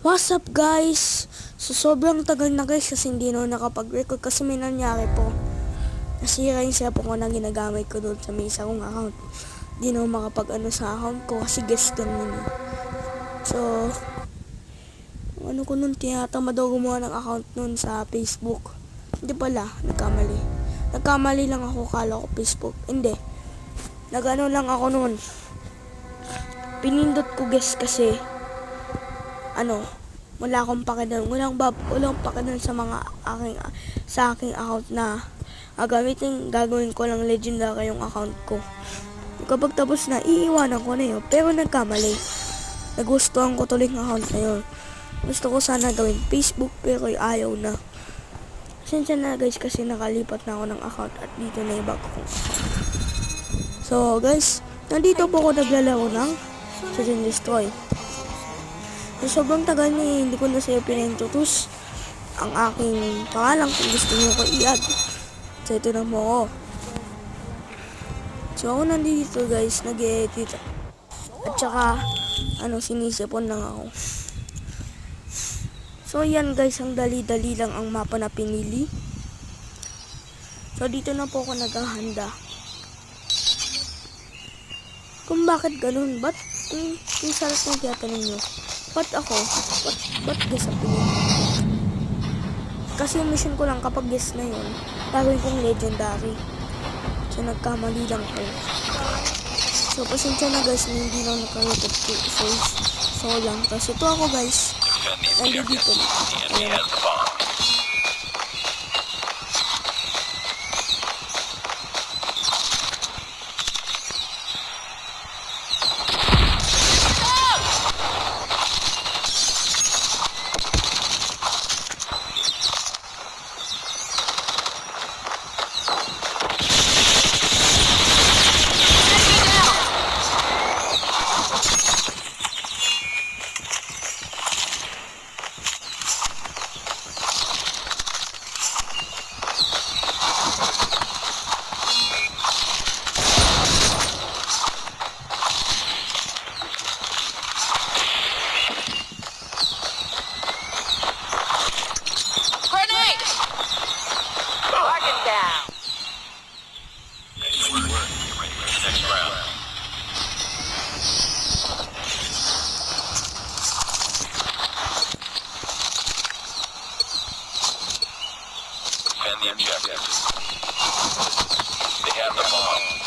What's up guys? So sobrang tagal na guys kasi hindi na nakapag-record kasi may nangyari po. Nasira yung cellphone ko na ginagamit ko doon sa may isa kong account. Hindi na makapag-ano sa account ko kasi guest lang yun eh. So, ano ko nun, tinatamad daw gumawa ng account nun sa Facebook. Hindi pala, nagkamali. Nagkamali lang ako, kala ko Facebook. Hindi. Nagano lang ako nun. Pinindot ko guest kasi wala akong pakialam, walang pakialam sa mga aking account na gagawin ko lang legendary yung account ko. Kapag tapos na, iiwanan ko na yun. Pero nagkamali. Nagustuhan ko tuloy ng account na yun. Gusto ko sana gawin Facebook pero ayaw na. Pasensya na guys kasi nakalipat na ako ng account at dito na yung bago kong account. So guys, nandito po ako naglalaro ng Search and Destroy. So, sobrang tagal na hindi ko na sa'yo pinaintroduce ang aking pangalan kung gusto nyo ko i-add. So, ito na mo ako. So, ako nandito guys, nag-edit. At saka, sinisipon lang ako. So, yan guys, ang dali-dali lang ang mapa na pinili. So, dito na po ako naghahanda. Kung bakit ganun, ba't yung sarap ng tiyatanong nyo? Ba't ako? Ba't guess ang pinili? Kasi yung mission ko lang kapag guess na yun, gagawin kong legendary. So, nagkamali lang ko. So, pasensya na guys, hindi lang nakarotot ko. So lang. Tapos ito ako guys. Nandito. Ayan. The objective. They have the bomb.